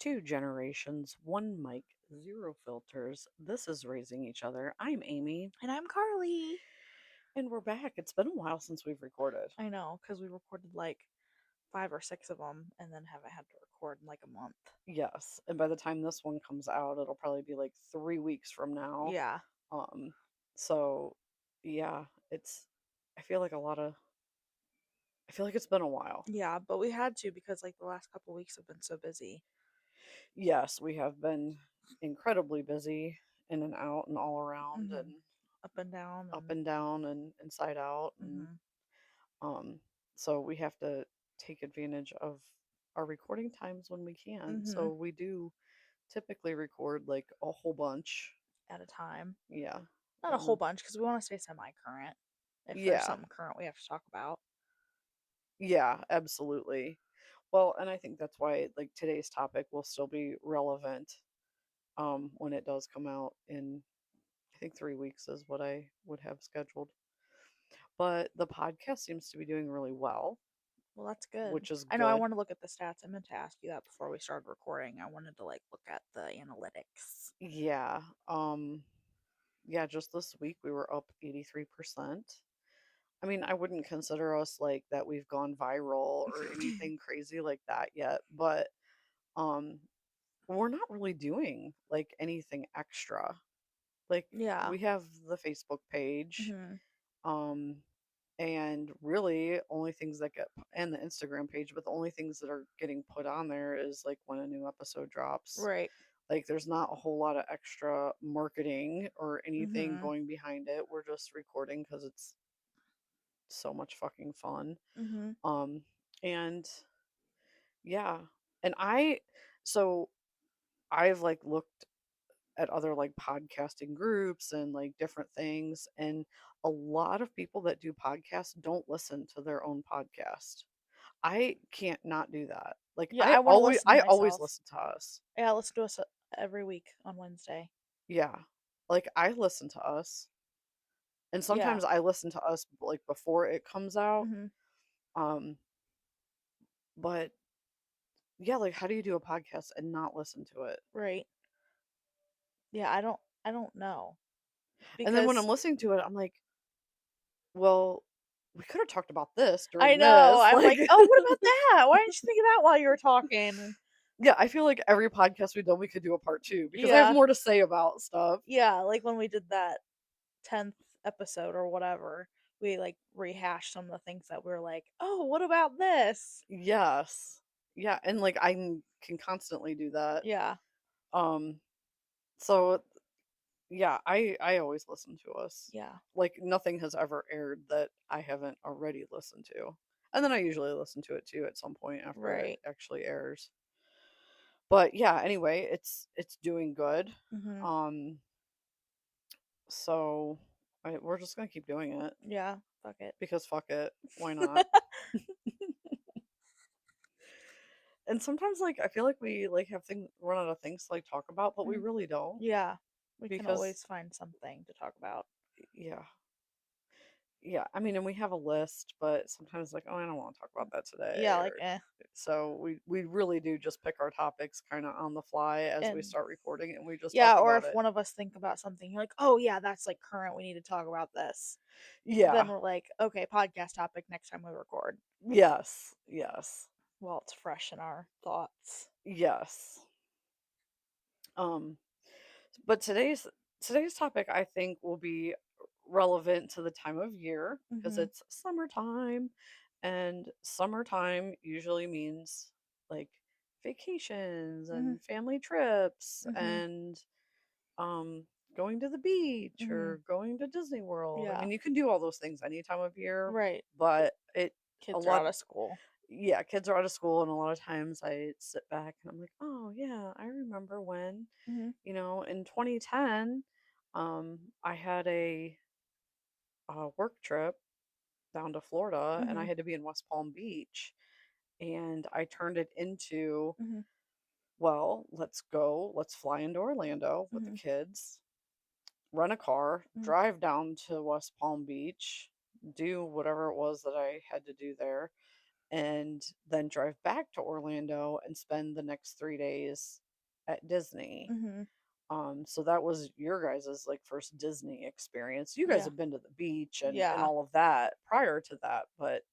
Two generations, one mic, zero filters. This is Raising Each Other. I'm Amy, And I'm Karlie. and we're back. It's been a while since we've recorded. I know, because we recorded like 5 or 6 of them and then haven't had to record in like a month. Yes, and by the time this one comes out, it'll probably be like 3 weeks from now. Yeah. Um, so yeah, it's. I feel like a lot of. I feel like it's been a while. Yeah, but we had to because like the last couple weeks have been so busy. Yes, we have been incredibly busy, in and out and all around, Hmm. and Up and down up and and down and inside out, and hmm Um, so we have to take advantage of our recording times when we can. hmm So we do typically record like a whole bunch. at a time. Yeah. Not a And whole then, bunch because we want to stay semi-current. If there's yeah. something current we have to talk about. Yeah, absolutely. Well, and I think that's why like today's topic will still be relevant when it does come out in I think 3 weeks is what I would have scheduled. But the podcast seems to be doing really well, Well, that's good. which is I know I good. want to look at the stats. I meant to ask you that before we started recording. I wanted to like look at the analytics. Yeah. Yeah, just this week we were up 83%. I mean, I wouldn't consider us like that we've gone viral or anything crazy like that yet, but um we're not really doing like anything extra. Like Yeah. we have the Facebook page, Hmm. um and really only things that get and the Instagram page, but the only things that are getting put on there is like when a new episode drops. Right. Like there's not a whole lot of extra marketing or anything Hmm. going behind it. We're just recording because it's so much fucking fun. Hmm. Um, and yeah, and so I've like looked at other like podcasting groups and like different things, and a lot of people that do podcasts don't listen to their own podcast. I can't not do that. Like Yeah, I want to listen to I always myself. listen to us. Yeah, listen to us every week on Wednesday. Yeah. Like I listen to us, and Yeah. sometimes I listen to us like before it comes out. Hmm. Um, but yeah, like how do you do a podcast and not listen to it? Right. Yeah, I don't know And then when I'm because listening to it, I'm like, well, we could have talked about this I during know. this. I'm Like, like, "Oh, what about that? Why didn't you think of that while you were talking?" yeah, I feel like every podcast we've done, we could do a part two because I have Yeah. more to say about stuff. Yeah, like when we did that 10th episode or whatever, we like rehashed some of the things that we were like, "Oh, what about this?" Yes. Yeah. And like can constantly do that. Yeah. Um, so yeah, I always listen to us. Yeah. Like nothing has ever aired that I haven't already listened to. And then I usually listen to it too at some point after it Right. actually airs. But yeah, anyway, it's doing good. Mhm. Um so we're just going to keep doing it Yeah. Fuck it. because fuck it. Why not? And sometimes like I feel like we like have things run out of things to like talk about, but we Mhm. really don't Yeah. We can because always find something to talk about. yeah. Yeah, I mean, and we have a list, but sometimes like, oh, I don't want to talk about that Yeah, today, like or eh. so we really do just pick our topics kind of on the fly as we And start recording, and we just talk yeah, or about if it. one of us think about something, you're like, "Oh yeah, that's like current. We need to talk about this." Then Yeah. we're like, "Okay, podcast topic next time we record." Yes. Yes. Well, it's fresh in our thoughts. Yes. Um, but today's topic I think will be relevant to the time of year because Mhm. it's summertime, and summertime usually means like vacations Mhm. and family trips Mhm. and um going to the beach Mhm. or going to Disney World. I Yeah. mean, you can do all those things any time of year, Right. but it a Kids are lot out of school. yeah, kids are out of school, and a lot of times I sit back and I'm like, "Oh, yeah, I remember when, Mhm. in 2010, I had a work trip down to Florida, and I Mhm. had to be in West Palm Beach, and I turned it into, Mhm. well, let's fly into Orlando with the Mhm. kids, rent a car, Mhm. drive down to West Palm Beach, do whatever it was that I had to do there, and then drive back to Orlando and spend the next 3 days at Disney. Mhm. So that was your guys' like first Disney experience. You guys Yeah. have been to the beach and Yeah. all of that prior to that, but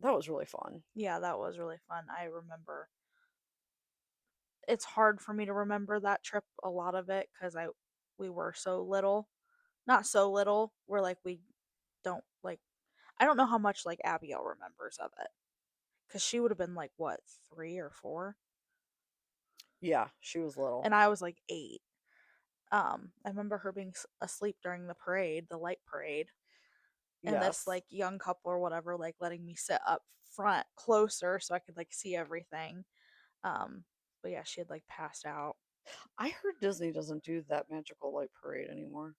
that was really fun. Yeah, that was really fun. I remember it's hard for me to remember that trip, a lot of it, because I we were so little. Not so little, we're like we don't like I don't know how much like Abigail remembers of it. Because she would have been like what, 3 or 4? Yeah, she was little. And I was like 8. I remember her being asleep during the parade, the light parade, and this Yes. like young couple or whatever like letting me sit up front closer so I could like see everything. Um, but yeah, she had like passed out. I heard Disney doesn't do that magical light parade anymore.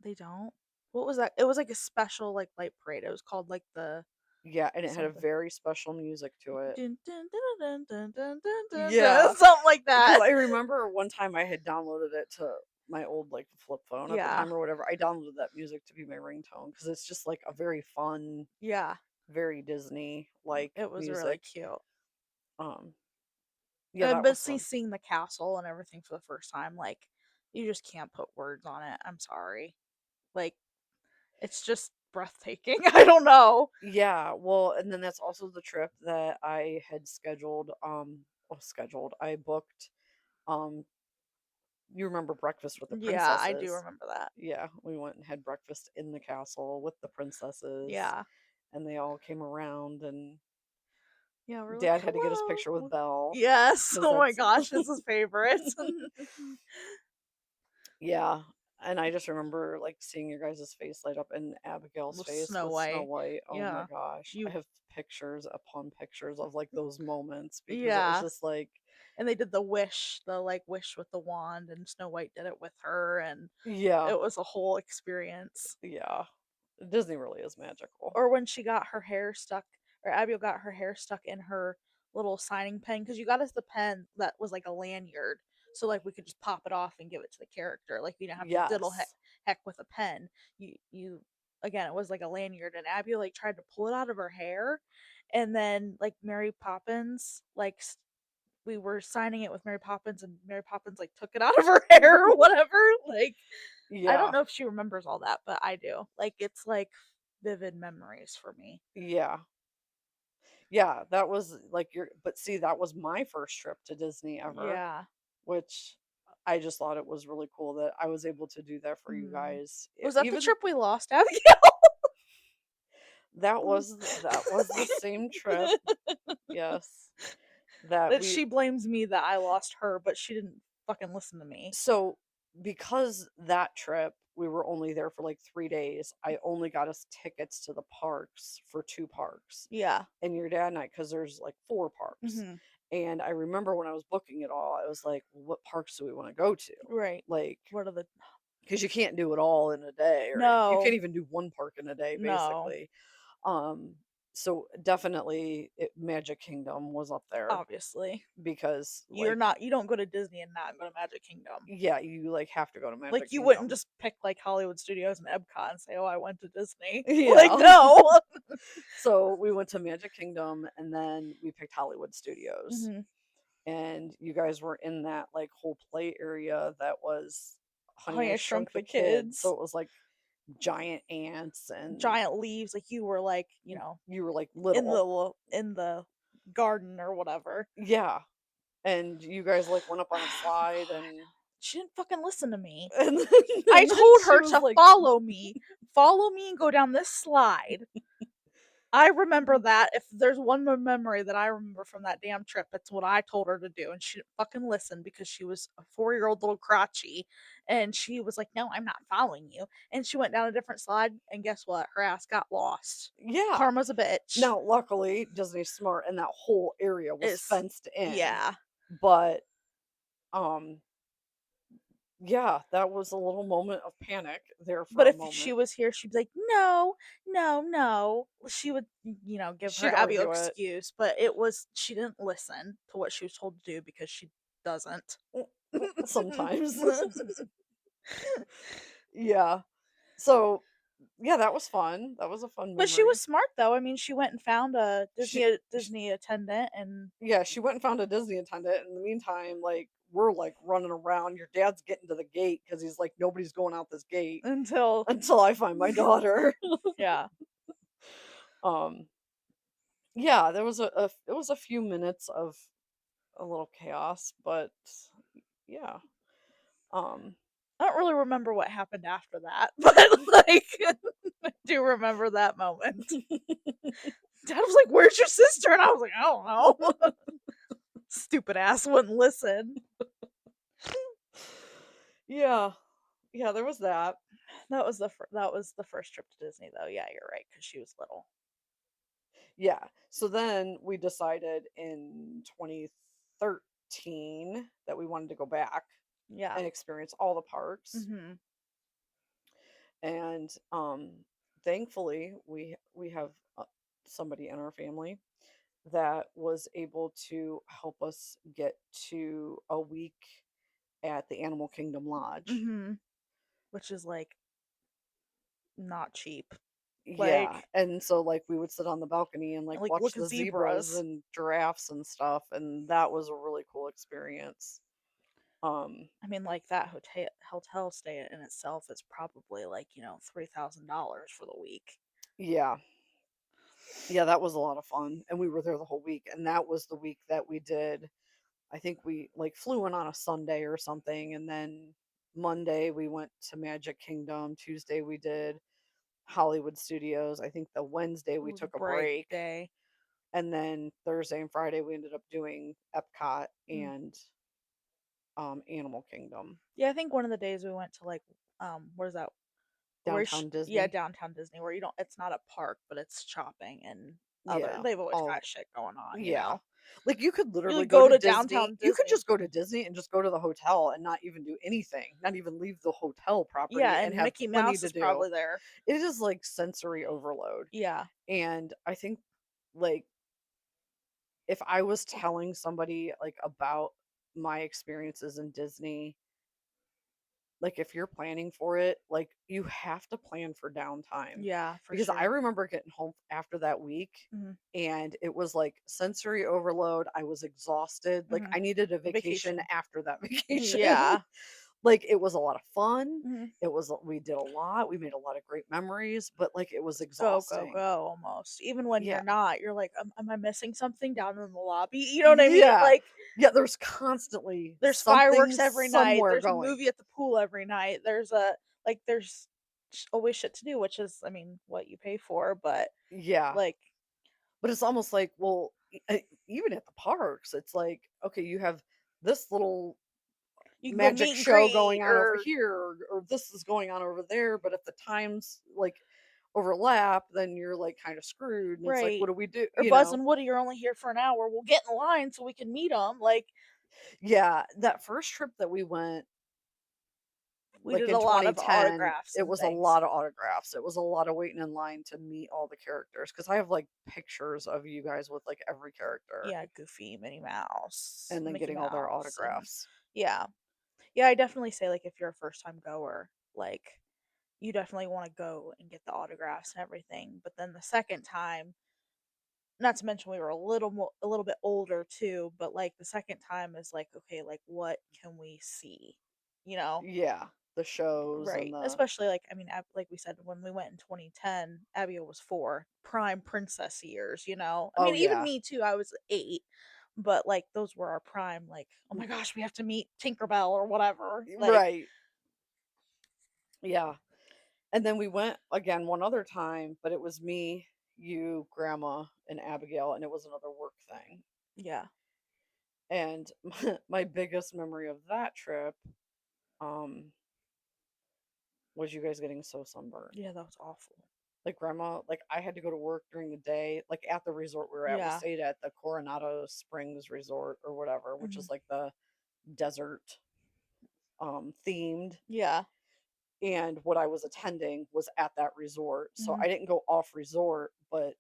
They don't. What was that? It was like a special like light parade. It was called like the Yeah, and it had a something. very special music to it. Dun, dun, dun, dun, dun, dun, dun, dun, Yeah, dun, something like because that. I remember one time I had downloaded it to my old like flip phone at the Yeah, time or whatever. I downloaded that music to be my ringtone because it's just like a very fun, yeah. very Disney like It was really music. cute. Um, yeah, that But was see, fun. seeing the castle and everything for the first time, like you just can't put words on it. I'm sorry. Like it's just breathtaking. I don't know. Yeah, well, and then that's also the trip that I had scheduled. Well, scheduled. I booked. Um, you remember Breakfast with the Yeah, I do Princesses? remember that. Yeah, we went and had breakfast in the castle with the princesses, Yeah. and they all came around, and Yeah, we're like, Dad had to get his picture with hello. Belle Yes. because Oh my that's gosh, it's his favorite. yeah. And I just remember like seeing your guys' face light up and Abigail's With face Snow with Snow White. White. Oh my Yeah. gosh. I You have pictures upon pictures of like those moments because it was yeah. just like, And they did the wish, the like wish with the wand and Snow White did it with her and yeah, it was a whole experience. yeah. Disney really is magical. Or when she got her hair stuck, or Abigail got her hair stuck in her little signing pen, because you got us the pen that was like a lanyard, so like we could just pop it off and give it to the character. Like you didn't have to diddle Yes. heck with a pen. You again, it was like a lanyard, and Abigail like tried to pull it out of her hair, and then like Mary Poppins like we were signing it with Mary Poppins, and Mary Poppins like took it out of her hair or whatever. Like I don't Yeah. know if she remembers all that, but I do. Like it's like vivid memories for me. Yeah. Yeah. That was like your, but see, that was my first trip to Disney ever, Yeah. which I just thought it was really cool that I was able to do that for you Mm. guys. Was that the Even trip we lost, Abigail? that was the same trip, yes, that That we she blames me that I lost her, but she didn't fucking listen to me. so because that trip we were only there for like 3 days, I only got us tickets to the parks for 2 parks. Yeah. And your dad and I, because there's like 4 parks. Mhm. And I remember when I was booking it all, I was like, well, what parks do we want to go to? Right. Like, What are the because you can't do it all in a day, or you can't No. even do one park in a day, No. basically. Um, so definitely Magic Kingdom was up there Obviously. because, You're like, not you don't go to Disney and not go to Magic Kingdom. yeah, you like have to go to Like Magic you wouldn't Kingdom. just pick like Hollywood Studios and Epcot and say, "Oh, I went to Disney." Like Yeah. no. So we went to Magic Kingdom and then we picked Hollywood Studios. Mhm. And you guys were in that like whole play area that was Honey Honey, I I Shrunk Shrunk the the Kids. So Kids. it was like giant ants and Giant leaves, like you were like, you know, you were like in little. the garden or whatever. Yeah. And you guys like went up on a slide and She didn't fucking listen to me. and then, I and then told she her was to like follow me and go down this slide. I remember that. If there's one more memory that I remember from that damn trip, it's what I told her to do, and she didn't fucking listen because she was a 4-year-old little crotchy, and she was like, "No, I'm not following you." And she went down a different slide, and guess what? Her ass got lost. yeah. Karma's a bitch. Now luckily Disney's smart and that whole area was Is fenced in. yeah. But um yeah, that was a little moment of panic there But for a if she moment. was here, she'd be like, "No, no, no." She would, give her She'd Abby argue it. excuse, but it was she didn't listen to what she was told to do because she doesn't. Sometimes. Yeah. So, Yeah, that was fun. That was a fun But she was memory. smart though. I mean, she went and found a She, sh Disney attendant and yeah, she went and found a Disney attendant. In the meantime, like, we're, like, running around. Your dad's getting to the gate because he's like, "Nobody's going out this gate until until I find my daughter." yeah. Um, yeah, there was it was a few minutes of a little chaos, but yeah. Um, I don't really remember what happened after that, but like I do remember that moment. Dad was like, "Where's your sister?" And I was like, "I don't know." Stupid ass wouldn't listen. yeah, yeah, there was that. That was the first trip to Disney though. Yeah, you're right, because she was little. Yeah. So then we decided in 2013 that we wanted to go back Yeah. and experience all the parks. Mhm. And thankfully we have somebody in our family that was able to help us get to a week at the Animal Kingdom Lodge. Mhm. Which is like not cheap. Yeah, Like and so, like, we would sit on the balcony and, like, watch look at the zebras zebras. and giraffes and stuff, and that was a really cool experience. Um, I mean, like that hotel stay in itself is probably like, $3,000 for the week. yeah. Yeah, that was a lot of fun, and we were there the whole week, and that was the week that we did I think we, like, flew in on a Sunday or something, and then Monday we went to Magic Kingdom, Tuesday we did Hollywood Studios, I think the Wednesday It we was a took a break break, day. and then Thursday and Friday we ended up doing Epcot Mm. and Animal Kingdom, Yeah, I think one of the days we went to like what is that? downtown Yeah, Disney. downtown Disney where you don't it's not a park, but it's shopping and other Yeah, they've always all got shit going on, you yeah. know. Like, you could You literally could go go to to Disney downtown you could Disney. just go to Disney and just go to the hotel and not even do anything, not even leave the hotel Yeah, property and and have Mickey plenty Mouse to is do. probably there. It is, like, sensory overload, Yeah. and I think, like, if I was telling somebody, like, about my experiences in Disney, like, if you're planning for it, like, you have to plan for downtime, Yeah, for because I sure. remember getting home after that week, Mhm. and it was, like, sensory overload, I was exhausted, like, Mhm. I needed a vacation Vacation. after that vacation. Yeah. Like, it was a lot of fun, Mhm. we did a lot, we made a lot of great memories, but, like, it was Go, go, exhausting. go almost. Even when Yeah. you're not, you're like, am I missing something down in the lobby? You know what I mean? Yeah. Like Yeah, there's constantly there's something fireworks every night. somewhere There's a going. movie at the pool every night. There's always shit to do, which is, I mean, what you pay for. But Yeah. like, But it's almost like, well, even at the parks, it's like, okay, you have this little you can go magic meet and show greet going on over or here, or this is going on over there, but if the times, like, overlap, then you're, like, kinda screwed, and it's like, what right do we do, or you Buzz know? and Woody are only here for an hour. We'll get in line so we can meet them. Like Yeah, that first trip that we went, we like, did in a lot of 2010, autographs it and was a things. lot of autographs, it was a lot of waiting in line to meet all the characters, because I have, like, pictures of you guys with, like, every character, Yeah, Goofy, Minnie Mouse, and then Mickey getting all their Mouse, and autographs. yeah. Yeah, I definitely say, like, if you're a first time goer, like, you definitely wanna go and get the autographs and everything, but then the second time, not to mention we were a little bit older too, but, like, the second time is like, "Okay, like, what can we see?" You know? Yeah, the shows and Right, the especially, like, I mean, like we said, when we went in 2010, Abigail was 4, prime princess years, you know? I oh, mean, even yeah. me too, I was 8, but, like, those were our prime, like, "Oh Mm, my gosh, we have to meet Tinkerbell," or whatever, like right, yeah, and then we went again one other time, but it was me, you, grandma, and Abigail, and it was another work thing, yeah. and my biggest memory of that trip, um, was you guys getting so sunburned. Yeah, that was awful. Like, grandma, like, I had to go to work during the day, like, at the resort we were at. We Yeah. stayed at the Coronado Springs Resort or whatever, which Mhm. is like the desert, themed, Yeah. and what I was attending was at that resort. So Mhm. I didn't go off resort, but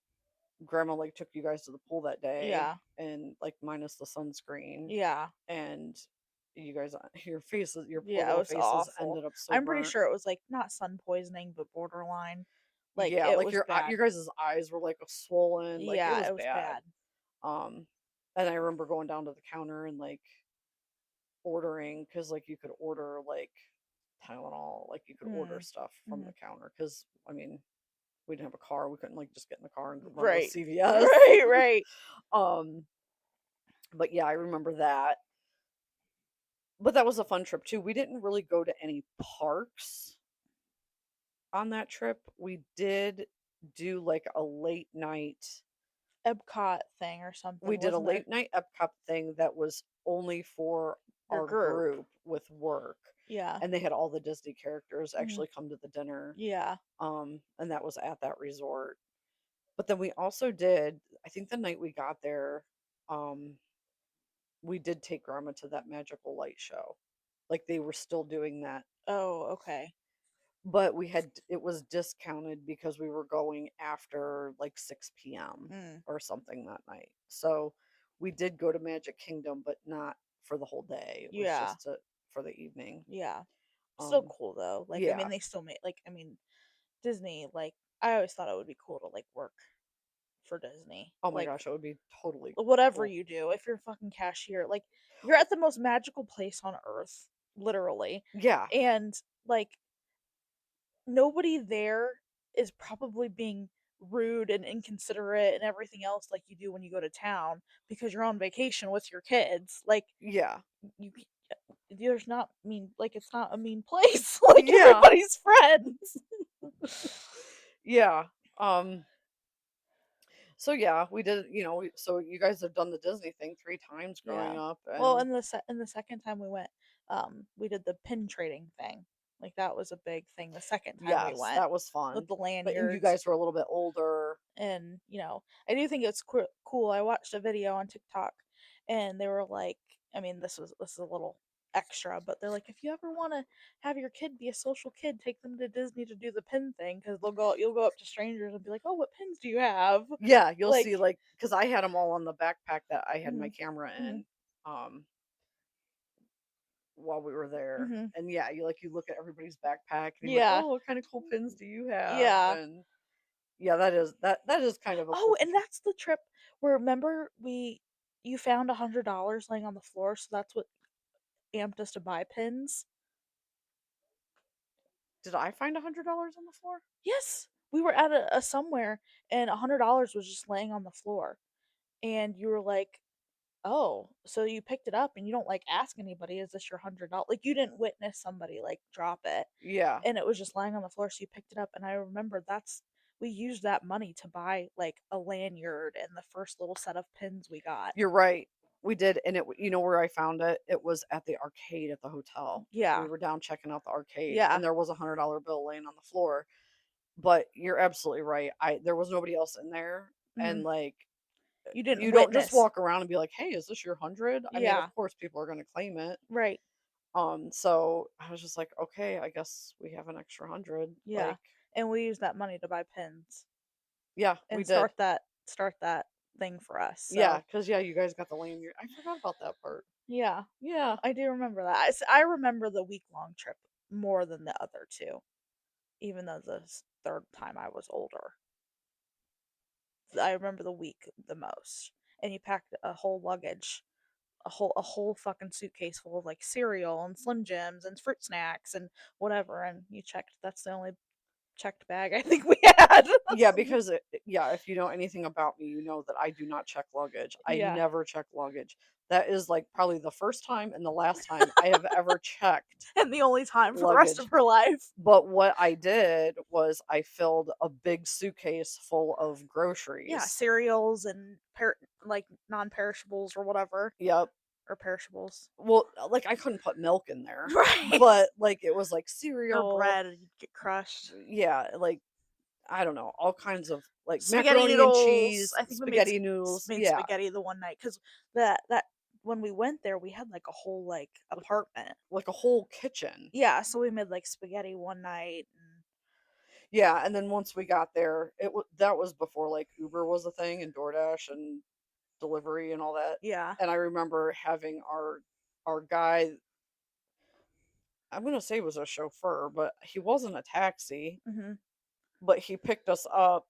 grandma, like, took you guys to the pool that day Yeah. and, like, minus the sunscreen, Yeah. and you guys, your faces, your poor Yeah, it little was faces awful. ended up so I'm pretty burnt. sure it was, like, not sun poisoning, but borderline. Like, Yeah, it like was bad. your guys' eyes were like swollen, like it Yeah, was it was bad. bad. Um, and I remember going down to the counter and like ordering because like you could order like Tylenol, like you could order Mm. stuff from the Mhm. counter because I mean we didn't have a car, we couldn't like just get in the car and run to Right. CVS. Right, right. um, but yeah, I remember that. But that was a fun trip too. We didn't really go to any parks on that trip. We did do like a late night. Epcot thing or We something, did a wasn't it? late night Epcot thing that was only for Your our group. group with work, Yeah. and they had all the Disney characters Mhm. actually come to the dinner. Yeah. And that was at that resort. But then we also did, I think the night we got there, um, we did take grandma to that magical light show. Like they were still doing that, Oh, okay. but it was discounted because we were going after like 6 p.m. Mm. or something that night. So we did go to Magic Kingdom, but not for the whole day. It was Yeah. for the evening. Yeah. Still Um, cool though. Like, I yeah. mean, they still made like, I mean, Disney, like, I always thought it would be cool to like work for Disney. Oh my Like, gosh, it would be totally whatever cool. you do, if you're a fucking cashier, like, you're at the most magical place on earth, literally. Yeah, And like, nobody there is probably being rude and inconsiderate and everything else like you do when you go to town because you're on vacation with your kids. Like, yeah, you there's not mean, like, it's not a mean place. Like, yeah, everybody's friends. yeah. Um, so yeah, we did, so you guys have done the Disney thing 3 times growing Yeah. up, Well, and and the second time we went, we did the pin trading thing. Like, that was a big thing the second time we yes, went that was with fun. the But you lanyards. guys were a little bit older. And, I do think it's cool. I watched a video on TikTok and they were like, I mean, this is a little extra, but they're like, if you ever want to have your kid be a social kid, take them to Disney to do the pin thing because you'll go up to strangers and be like, oh, what pins do you have? Yeah, you'll Like, see, like, because I had them all on the backpack that I had my mhm, camera mhm, in, um, while we were there. mhm. And yeah, you look at everybody's backpack and you're like, Yeah, oh, what kind of cool pins do you have? yeah. And yeah, that is kind of a cool Oh, and feature. that's the trip where, remember, you found $100 laying on the floor, so that's what amped us to buy pins. Did I find $100 on the floor? Yes, we were at a somewhere, and $100 was just laying on the floor, and you were like, "Oh," so you picked it up, and you don't, like, ask anybody, "Is this your $100?" Like, you didn't witness somebody, like, drop it, Yeah. and it was just lying on the floor, so you picked it up, and I remember we used that money to buy, like, a lanyard and the first little set of pins we got. You're right. We did, and you know where I found it? It was at the arcade at the hotel. We Yeah, were down checking out the arcade, and yeah, there was $100 bill laying on the floor. But you're absolutely right. There was nobody else in there, and mhm. like You didn't you don't just witness. walk around and be like, "Hey, is this your 100?" I mean, of Yeah, course, people are going to claim it. right, So I was just like, "Okay, I guess we have an extra 100." yeah, Like, and we used that money to buy pins yeah, we and did. start that thing for us, Yeah, so, because yeah, you guys got the lanyard. I forgot about that part. yeah. Yeah, I do remember that. I remember the week-long trip more than the other 2, even though the 3rd time I was older. I remember the week the most. And you packed a whole luggage, a whole fucking suitcase full of, like, cereal and Slim Jims and fruit snacks and whatever, and you checked that's the only checked bag I think we had. yeah, because yeah, if you know anything about me, you know that I do not check luggage. I Yeah, never check luggage. That is like probably the first time and the last time I have ever checked and the only time for the rest of luggage. her life. But what I did was I filled a big suitcase full of Yeah, groceries. cereals and like, non-perishables or whatever, Yep. or perishables. Well, like I couldn't put milk in there, Right. but like it was like Or cereal. bread, and you'd get crushed. Yeah, like I don't know, all kinds of like Spaghetti macaroni and noodles. cheese, I think we spaghetti noodles. made Yeah, spaghetti the one night because that when we went there, we had, like, a whole, like, like, apartment. like a whole kitchen. Yeah, so we made, like, spaghetti one night, and Yeah, and then once we got there, that was before like Uber was a thing and DoorDash and delivery and all that. yeah. And I remember having our guy, I'm gonna say was a chauffeur, but he wasn't a taxi. Mhm. but he picked us up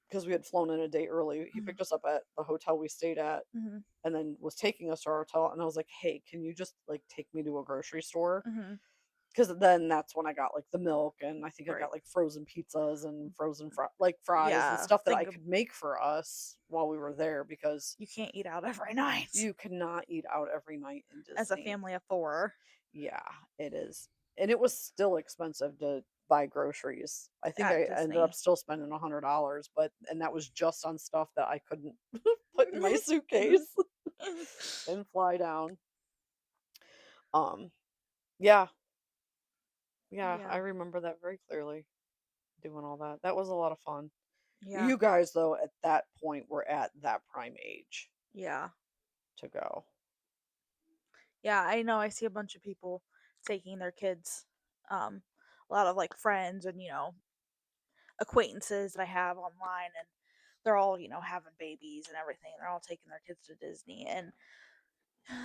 because we had flown in a day early. He Mhm. picked us up at the hotel we stayed at Mhm. and then was taking us to our hotel. And I was like, hey, can you just like take me to a grocery store? Mhm. Because then that's when I got like the milk and I think I Right. got like frozen pizzas and frozen like fries and Yeah. stuff that I Think of could make for us while we were there because you can't eat out every night you cannot eat out every night in as a Disney. family of 4 Yeah, it is. And it was still expensive to buy groceries. I think at I ended up Disney. still spending $100, but and that was just on stuff that I couldn't put in my suitcase and fly down. Um, yeah, yeah, I Yeah. remember that very clearly, doing all that. That was a lot of fun. Yeah. You guys, though, at that point were at that prime age Yeah. to go. Yeah, I know I see a bunch of people taking their kids, um, a lot of, like, friends and, acquaintances that I have online, and they're all, having babies and everything. They're all taking their kids to Disney, and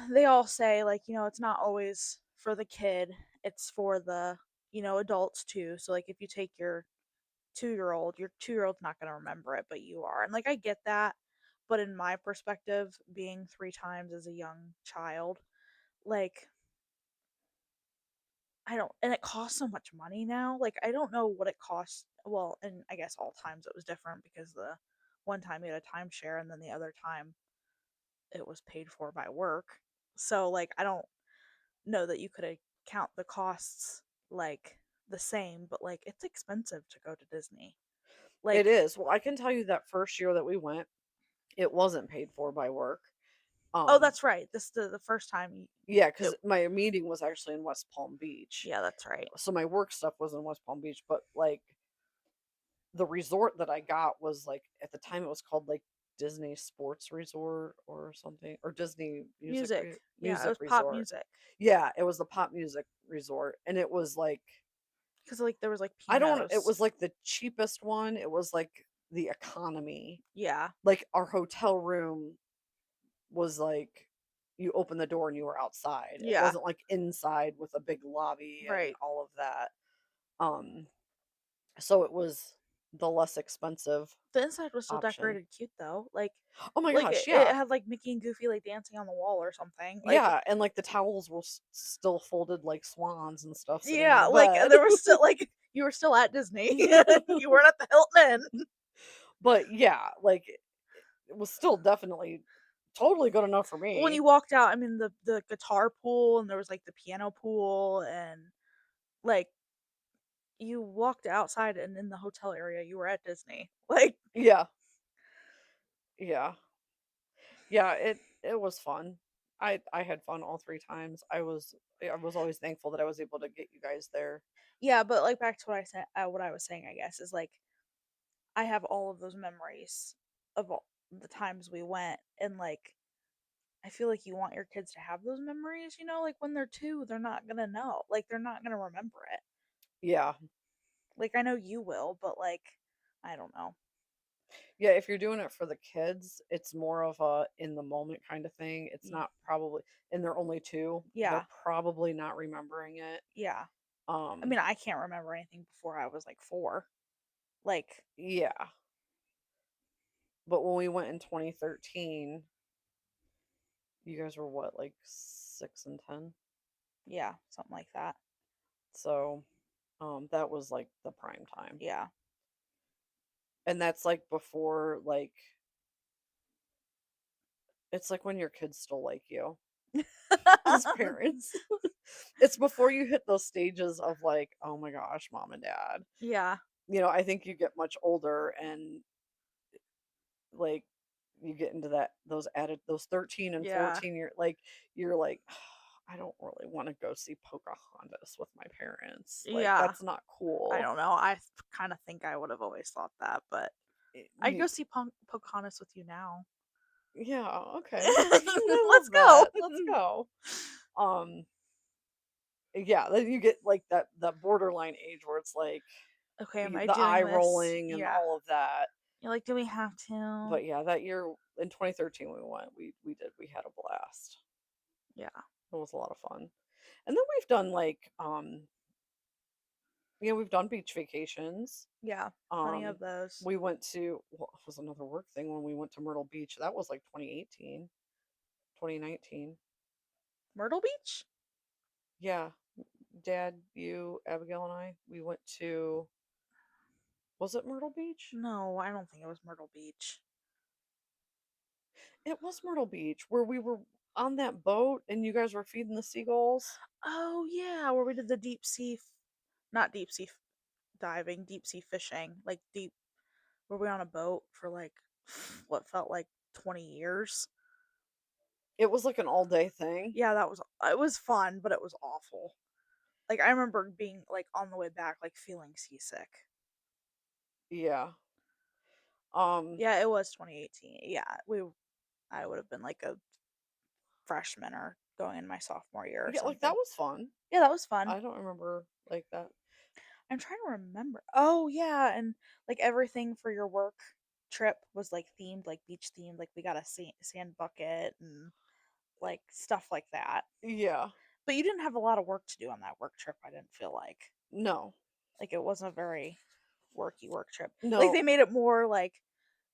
they all say, like, it's not always for the kid, it's for the, adults too. So, like, if you take your 2-year old's not going to remember it, but you are. And, like, I get that. But in my perspective, being 3 times as a young child, like, I don't, and it costs so much money now. Like, I don't know what it costs. Well, and I guess all times it was different because the one time you had a timeshare and then the other time it was paid for by work. So, like, I don't know that you could count the costs like the same, but like it's expensive to go to Disney. It Like, is. Well, I can tell you that first year that we went, it wasn't paid for by work. oh, Um, that's right. This the first time yeah, it, because my meeting was actually in West Palm Beach. yeah, that's right. So my work stuff was in West Palm Beach, but like the resort that I got was like at the time it was called like Disney Sports Resort or something, or Disney Music. Yeah, it Music was pop Resort. music Yeah, it was the Pop Music Resort, and it was like because like there was like I don't. It pianos. was like the cheapest one. It was like the economy. Yeah. Like our hotel room was like you open the door and you were outside. It Yeah. wasn't like inside with a big lobby and Right. all of that. Um, so it was the less expensive The inside was still option. decorated cute though. Like Oh my like gosh, it yeah. had like Mickey and Goofy like dancing on the wall or something. Like, Yeah, and like the towels were still folded like swans and stuff sitting on yeah, the like bed. there was still like you were still at Disney. You weren't at the Hilton Inn. But yeah, like it was still definitely totally good enough for When you me. walked out, I mean the guitar pool and there was like the piano pool and like you walked outside and in the hotel area you were at Disney. Like, Yeah. Yeah. Yeah, it was fun. I had fun all 3 times. I was always thankful that I was able to get you guys there. yeah, but like back to what I said, what I was saying, I guess, is like I have all of those memories of all the times we went, and like I feel like you want your kids to have those memories, like when they're 2, they're not gonna know. Like they're not gonna remember it. Yeah. Like I know you will, but like I don't know. Yeah, if you're doing it for the kids, it's more of a in the moment kind of thing. It's Ye- not probably and they're only 2, Yeah, they're probably not remembering it. yeah. I Um, mean, I can't remember anything before I was like 4. Like, yeah. But when we went in 2013, you guys were what, like 6 and 10? yeah, something like that. So, that was like the prime time. Yeah. And that's like before like it's like when your kids still like you as parents. It's before you hit those stages of like, oh my gosh, mom and dad. Yeah. I think you get much older and like you get into those added those 13 and Yeah. 14 like you're like I don't really want to go see Pocahontas with my parents. Like Yeah. that's not I cool. don't know. I kind of think I would have always thought that, but I'd go You, see Pocahontas with you now. yeah, okay. I Let's love go. that. Let's go. Um yeah, then you get like that borderline age where it's like Okay, am I the eye doing this? rolling and Yeah. all of that. You're like, do we have to? But yeah, that year in 2013 we went, we had a blast. Yeah. It was a lot of fun. And then we've done like Yeah, we've done beach vacations. Yeah, plenty Um, of those. we went to what was another work thing when we went to Myrtle Beach. That was like 2018, 2019. Myrtle Beach? Yeah, Dad, you, Abigail, and I, we went to, was it Myrtle Beach? No, I don't think it was Myrtle Beach. It was Myrtle Beach where we were on that boat and you guys were feeding the seagulls. Oh yeah, where we did the not deep sea diving, deep sea fishing, like deep. Were we on a boat for like what felt like 20 years? It was like an all day thing. Yeah, that was it was fun, but it was awful. Like I remember being like on the way back, like feeling seasick. Yeah. Um, Yeah, it was 2018. Yeah, we I would have been like a freshman or going in my sophomore year or yeah, like that something. was fun. Yeah, that was fun. I don't remember like that. I'm trying to remember. Oh yeah, and like everything for your work trip was like themed, like beach themed. Like we got a sand bucket and like stuff like that. Yeah. But you didn't have a lot of work to do on that work trip. I didn't feel No. like it wasn't a very worky work trip. Like No. they made it more like,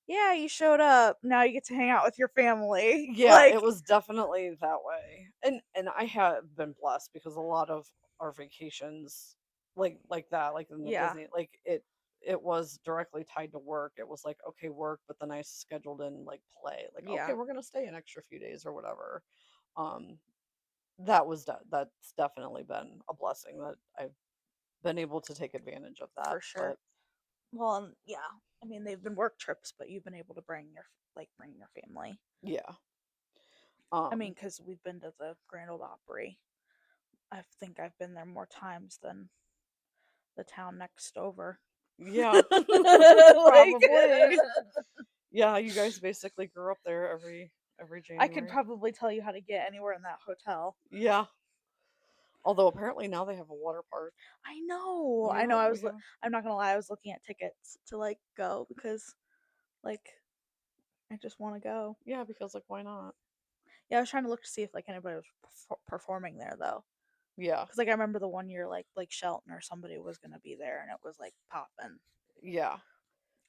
yeah, you showed up. Now you get to hang out with your family. Yeah, Like it was definitely that way. And I have been blessed because a lot of our vacations like that, like in the yeah, Disney, like it was directly tied to work. It was like, okay, work, but then I scheduled in like play. Like, okay, yeah, we're gonna stay an extra few days or whatever. Um, that's definitely been a blessing that I've been able to take advantage of that. for sure. But Well, and yeah. I mean, they've been work trips, but you've been able to bring your family. yeah. I mean, Um, because we've been to the Grand Ole Opry. I think I've been there more times than the town next over. yeah, Like, probably. Yeah, you guys basically grew up there every I could January. probably tell you how to get anywhere in that hotel. Yeah. Although apparently now they have a water park. I know. I know. Yeah, we have. I'm not gonna lie. I was looking at tickets to like go because like I just want to go. Yeah, because like why not? Yeah, I was trying to look to see if like anybody was performing there though. Yeah. Because like I remember the one year like Blake Shelton or somebody was gonna be there and it was like popping Yeah.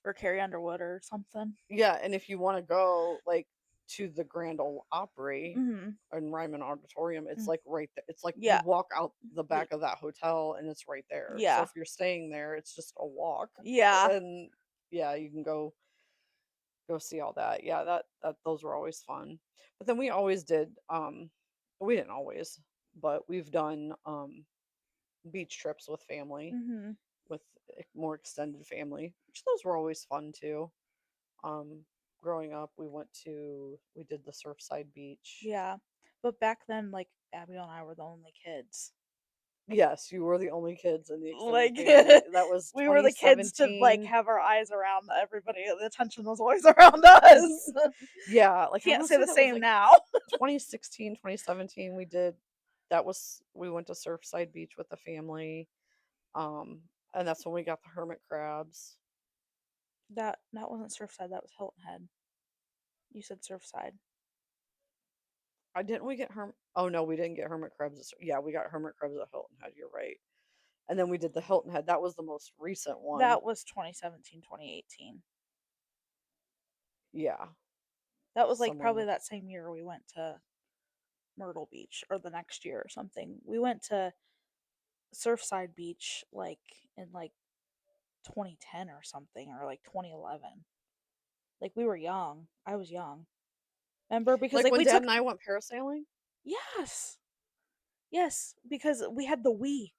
or Carrie Underwood or something. Yeah, and if you want to go like to the Grand Ole Opry Mm-hmm. and Ryman Auditorium, it's Mm. like right there. It's like you Yeah. walk out the Like, back of that hotel and it's right there. So yeah. if you're staying there, it's just a walk. Yeah. And yeah, you can go see all that. Yeah, that those were always fun. But then we always did we didn't always, but we've done beach trips with family, Mm-hmm. with more extended family, which those were always fun too. Um growing up, we did the Surfside Beach. Yeah. But back then, like Abby and I were the only kids. Yes, you were the only kids in the extended Like family. That was we were the kids to like 2017. have our eyes around everybody. The attention was always around us. Yeah, like I Can't want to say say the that was same like now. 2016, 2017. We went to Surfside Beach with the family. And that's when we got the hermit crabs. That wasn't Surfside. That was Hilton Head. You said Surfside. I didn't we get hermit Oh no, we didn't get hermit crabs yeah, we got hermit crabs at Hilton Head, you're right. And then we did the Hilton Head. That was the most recent one. That was 2017, 2018. Yeah, That was like somewhere in probably there. that same year we went to Myrtle Beach or the next year or something. We went to Surfside Beach like in like 2010 or something or like 2011. Like we were young. I was young. Remember because Like like when we Dad took and I went parasailing? yes. Yes, because we had the Wii.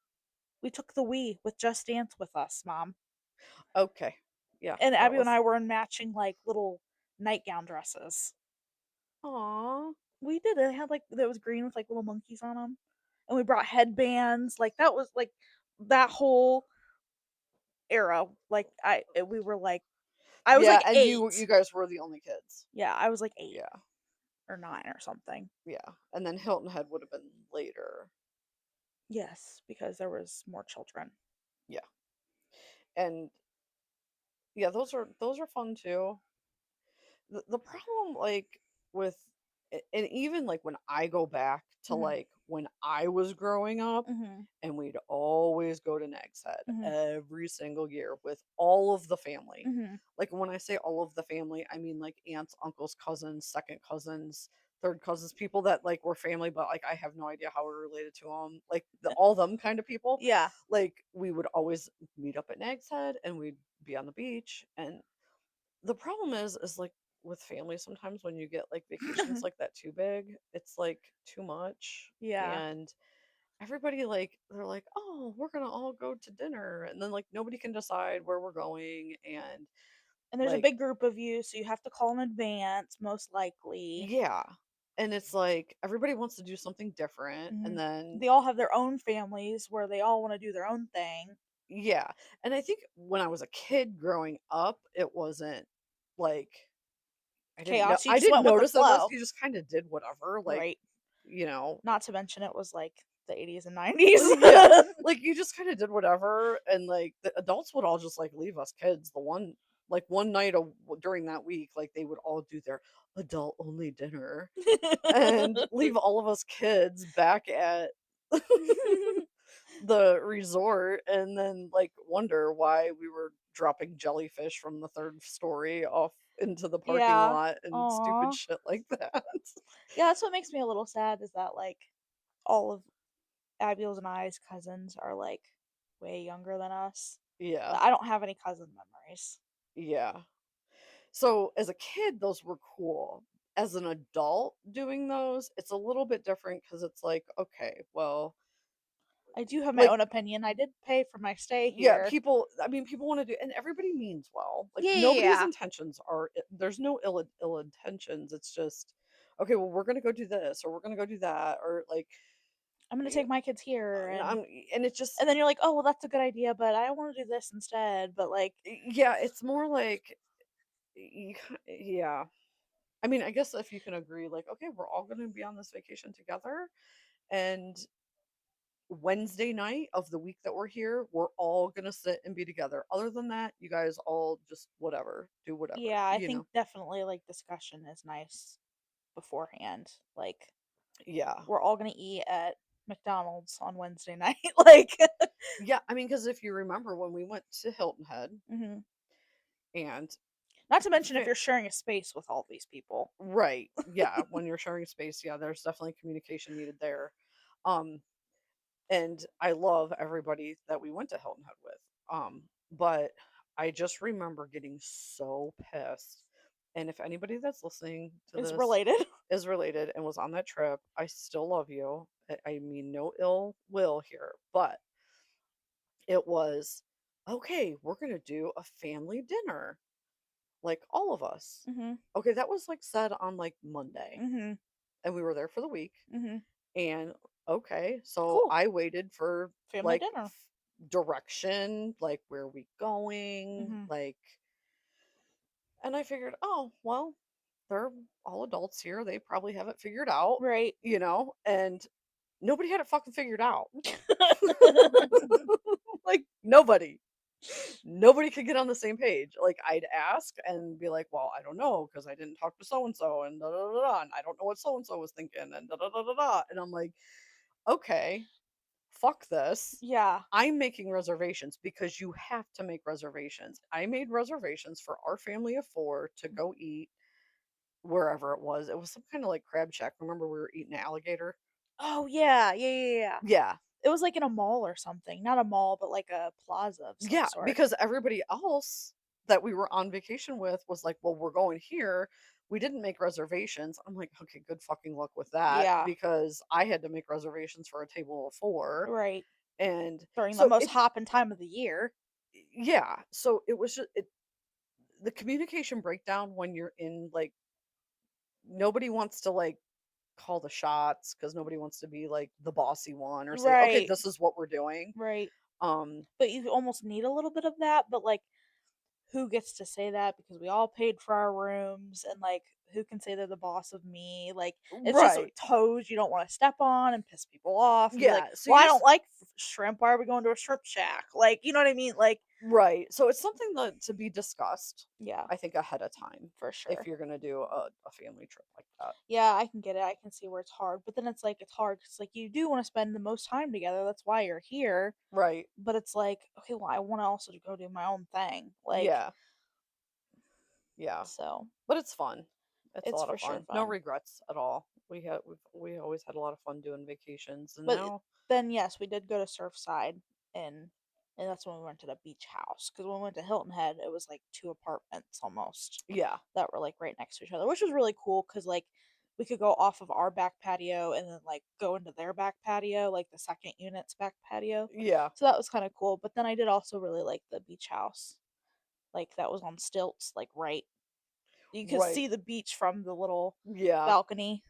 We took the Wii with Just Dance with us, Mom. Okay. Yeah, And that Abby and was I were in matching like little nightgown dresses. Aw. We did. It had like that was green with like little monkeys on them. And we brought headbands. Like that was like that whole era. Like we were like I was Yeah, like and you 8. guys were the only kids. Yeah, I was like 8 Yeah. or 9 or something. Yeah. And then Hilton Head would have been later. Yes, because there was more children. Yeah. And yeah, those are fun too. The problem like with and even like when I go back to Mhm. like when I was growing up, Mhm. and we'd always go to Nag's Head Mhm. every single year with all of the family. Mhm. Like when I say all of the family, I mean like aunts, uncles, cousins, second cousins, third cousins, people that like were family, but like I have no idea how we're related to them. Like all them kind of people. Yeah. Like we would always meet up at Nag's Head and we'd be on the beach. And the problem is like with family sometimes when you get like vacations like that too big, it's like too much. Yeah. And everybody like they're like, "Oh, we're gonna all go to dinner," and then like nobody can decide where we're going, and And there's a like big group of you, so you have to call in advance, most likely. yeah, and it's like everybody wants to do something different, and Mhm. then They all have their own families where they all wanna do their own thing. yeah, and I think when I was a kid growing up, it wasn't like Chaos, you I just didn't went with the notice that much. flow. You just kind of did whatever, like Right. you know, Not to mention it was, like, the '80s and '90s. yeah, like, you just kinda did whatever, and, like, the adults would all just, like, leave us kids. One night during that week, like, they would all do their adult-only dinner and leave all of us kids back at the resort and then, like, wonder why we were dropping jellyfish from the 3rd story off into the parking Yeah. lot and stupid Aw. shit like that. Yeah, that's what makes me a little sad is that, like, all of Abiel's and I's cousins are, like, way younger than us. Yeah, I don't have any cousin memories. yeah. So as a kid, those were cool. As an adult doing those, it's a little bit different because it's like, okay, well, I do have my like, own opinion. I did pay for my stay yeah, here. I mean, people want to do, and everybody means well. Like, Yeah, yeah, nobody's yeah. intentions are, there's no ill intentions. It's just, okay, well, we're going to go do this, or we're going to go do that, or like, I'm gonna y- take my kids here, and I'm, and it's just, and then you're like, "Oh, well, that's a good idea, but I wanna do this instead." But, like, yeah, it's more like, yeah. I mean, I guess if you can agree, like, okay, we're all going to be on this vacation together. And Wednesday night of the week that we're here, we're all gonna sit and be together. Other than that, you guys all just whatever, do whatever, yeah, I you think know? definitely, like, discussion is nice beforehand. Like, Yeah. we're all gonna eat at McDonald's on Wednesday night, like Yeah, I mean, because if you remember when we went to Hilton Head Mhm. and Not to mention if fa- you're sharing a space with all these people. right, yeah, when you're sharing space, yeah, there's definitely communication needed there. Um, and I love everybody that we went to Hilton Head with. But I just remember getting so pissed. And if anybody that's listening to Is this related. is related and was on that trip, I still love you. I mean, no ill will here, but it was okay, we're going to do a family dinner, like all of us. Mhm. Okay, that was like said on like Monday, Mhm. and we were there for the week. Mhm. And okay, so Cool. I waited for Family like dinner. direction, like where are we going, Mhm. like, and I figured, oh, well, they're all adults here. They probably have it figured out, Right. and nobody had it fucking figured out. Like nobody. Nobody could get on the same page. Like I'd ask and be like, "Well, I don't know because I didn't talk to so and so and da da da da, and I don't know what so and so was thinking and da da da da da." And I'm like, "Okay, fuck this. Yeah. I'm making reservations because you have to make reservations. I made reservations for our family of 4 to go eat wherever it was. It was some kind of like crab shack. Remember we were eating alligator? Oh, yeah. Yeah, yeah, yeah. Yeah. It was like in a mall or something. Not a mall, but like a plaza of some Yeah, sort. because everybody else that we were on vacation with was like, "Well, we're going here." We didn't make reservations. I'm like, "Okay, good fucking luck with that," Yeah. because I had to make reservations for a table of 4. Right. And During the so most it hopping time of the year. yeah, so it was just the communication breakdown when you're in like nobody wants to like call the shots because nobody wants to be like the bossy one or say, "Okay, Right. this is what we're doing." Right. Um, But you almost need a little bit of that, but, like, who gets to say that because we all paid for our rooms and, like, who can say they're the boss of me? Like, it's just right. toes you don't wanna step on and piss people off and be like, Yeah, so "Well, you I just don't like shrimp. Why are we going to a shrimp shack?" Like, you know what I mean? Like Right. So it's something that to be discussed, Yeah, I think, ahead of time for if sure. you're gonna do a family trip like that. Yeah, I can get it. I can see where it's hard, but then it's like it's hard because like you do want to spend the most time together. That's why you're here. Right. But it's like, okay, well, I want to also go do my own thing. Like, Yeah. Yeah. so But it's fun. It's a it's lot of for sure fun. No fun. regrets at all. We always had a lot of fun doing vacations, and But now then, yes, we did go to Surfside, and and that's when we went to the beach house. Because when we went to Hilton Head, it was like two apartments almost yeah. that were like right next to each other, which was really cool. Because like we could go off of our back patio and then like go into their back patio, like the second unit's back patio. Yeah. So that was kind of cool. But then I did also really like the beach house, like that was on stilts, like right. You could Right. see the beach from the little Yeah. balcony.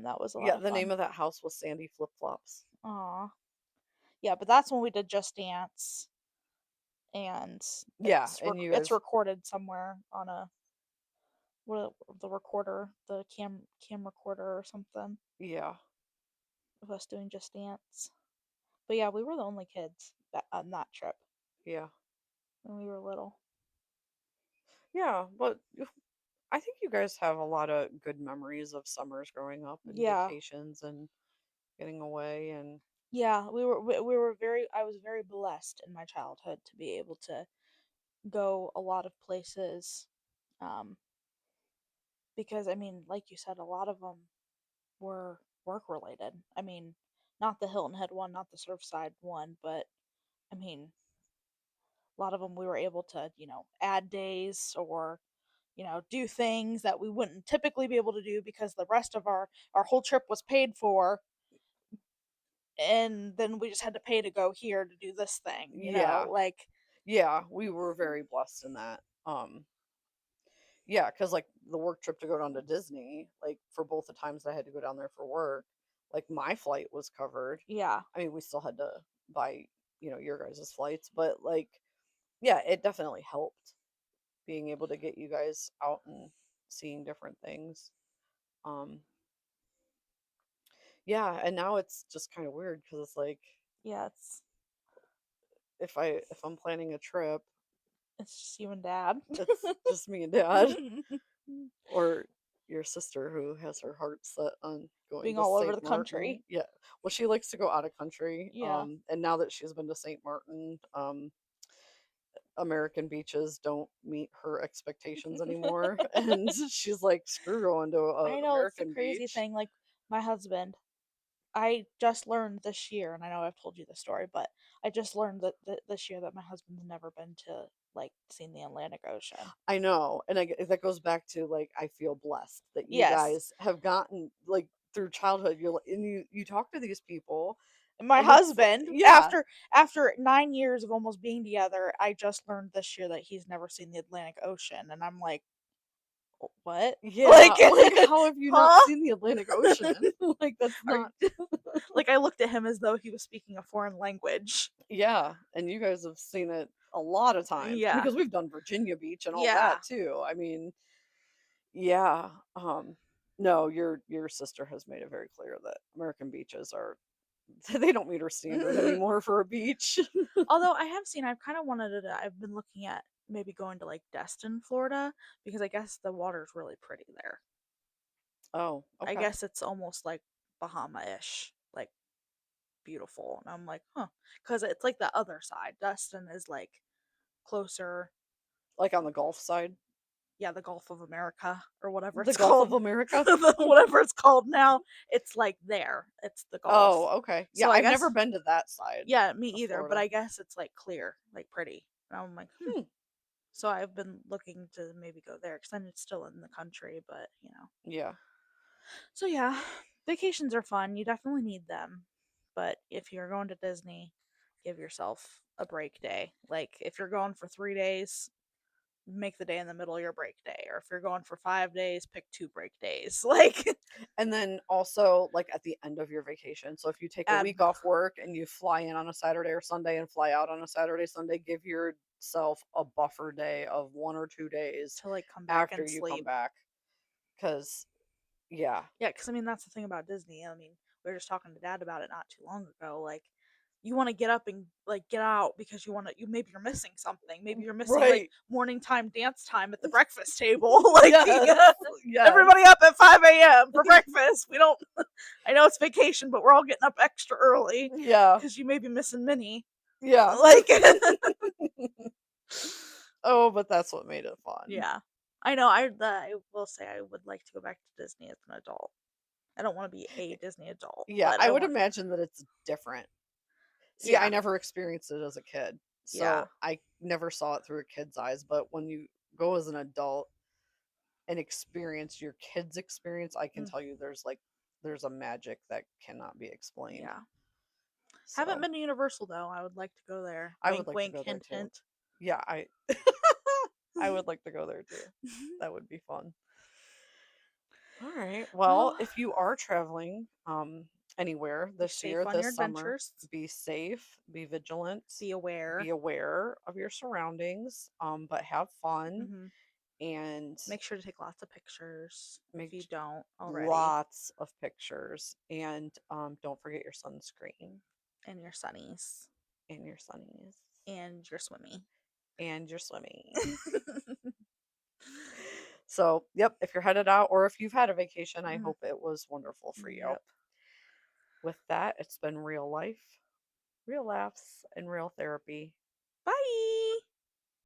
That was a lot Yeah, of the name fun. of that house was Sandy Flip Flops. Aw. Yeah, but that's when we did Just Dance, and Yeah, and you it's guys recorded somewhere on a what the recorder, the cam recorder or something yeah. of us doing Just Dance. But yeah, we were the only kids on that trip Yeah. when we were little. Yeah, but I think you guys have a lot of good memories of summers growing up and Yeah, vacations and getting away and yeah, we were very. I was very blessed in my childhood to be able to go a lot of places. Um, because I mean, like you said, a lot of them were work related. I mean, not the Hilton Head one, not the Surfside one, but I mean, a lot of them we were able to, add days or, do things that we wouldn't typically be able to do because the rest of our whole trip was paid for, and then we just had to pay to go here to do this thing, yeah. like Yeah, we were very blessed in that. Yeah, because like the work trip to go down to Disney, like for both the times I had to go down there for work, like my flight was covered. yeah. I mean, we still had to buy, your guys' flights, but like, yeah, it definitely helped being able to get you guys out and seeing different things. Um, yeah, and now it's just kind of weird because it's like Yeah, if I'm planning a trip, it's just you and dad. it's just me and dad or your sister who has her heart set on going Being to all over St. the Martin. country. Yeah. Well, she likes to go out of country. Yeah. And now that she's been to St. Martin, American beaches don't meet her expectations anymore. And she's like, screw going to an I know it's the American crazy beach. thing. Like my husband, I just learned this year, and I know I've told you the story, but I just learned that this year that my husband's never been to like seen the Atlantic Ocean. I know. And that goes back to like, I feel blessed that you Yes, guys have gotten like through childhood. And you talk to these people and my and it's, husband, yeah, after 9 years of almost being together, I just learned this year that he's never seen the Atlantic Ocean, and I'm like, what? yeah, Like, like, how have you not huh? seen the Atlantic Ocean? Like, that's Are not like I looked at him as though he was speaking a foreign language. yeah, and you guys have seen it a lot of times. Yeah, Because we've done Virginia Beach and all yeah. that too. I mean, yeah, no, your sister has made it very clear that American beaches are they don't meet her standard anymore for a beach. Although I have seen, I've kind of wanted to. I've been looking at maybe going to like Destin, Florida, because I guess the water's really pretty there. Oh, I okay. guess it's almost like Bahama-ish, like beautiful. And I'm like, huh, because it's like the other side. Destin is like closer, Like on the Gulf side? yeah, the Gulf of America or whatever The it's Gulf of called, America? whatever it's called now. It's like there. It's the Gulf. Oh, okay. Yeah, So I I've never guess, been to that side yeah, me of either. But Florida. I guess it's like clear, like pretty. And I'm like, hmm. Hmm. So I've been looking to maybe go there because then it's still in the country, but. Yeah. So yeah, vacations are fun. You definitely need them. But if you're going to Disney, give yourself a break day. Like if you're going for 3 days, make the day in the middle your break day. Or if you're going for 5 days, pick two break days. Like And then also, like, at the end of your vacation, so if you take a add week off work and you fly in on a Saturday or Sunday and fly out on a Saturday, Sunday, give yourself a buffer day of 1 or 2 days to like come back after and you come sleep. back. Because yeah. Yeah, because I mean that's the thing about Disney. I mean, we were just talking to Dad about it not too long ago. Like you want to get up and like get out because maybe you're missing something. Maybe you're missing like Right. morning time dance time at the breakfast table. Like Yes. Yes. everybody up at 5 a.m. for breakfast. We don't I know it's vacation, but we're all getting up extra early Yeah. because you may be missing Minnie. Yeah. Like Oh, but that's what made it fun. yeah. I know I will say I would like to go back to Disney as an adult. I don't want to be a Disney adult, Yeah, but I I would want imagine that it's different. See, I yeah. never experienced it as a kid, Yeah. so I never saw it through a kid's eyes, but when you go as an adult and experience your kid's experience, I can Mm, tell you there's a magic that cannot be explained. yeah. Haven't So, been to Universal though. I would like to go there. I would Wink like to wink go there hint too. hint. Yeah, I I would like to go there too. That would be fun. All right. Well, Well, if you are traveling anywhere be this safe year, on your this summer, adventures. be safe, be vigilant, Be be aware. aware of your surroundings, but have fun Hmm. and Make sure to take lots of pictures if make you don't already, lots of pictures and don't forget your sunscreen and your sunnies, and your sunnies and your swimmy. and your swimming. So, yep, if you're headed out or if you've had a vacation, I Mhm. hope it was wonderful for you. Yep. With that, it's been real life, real laughs, and real therapy. Bye.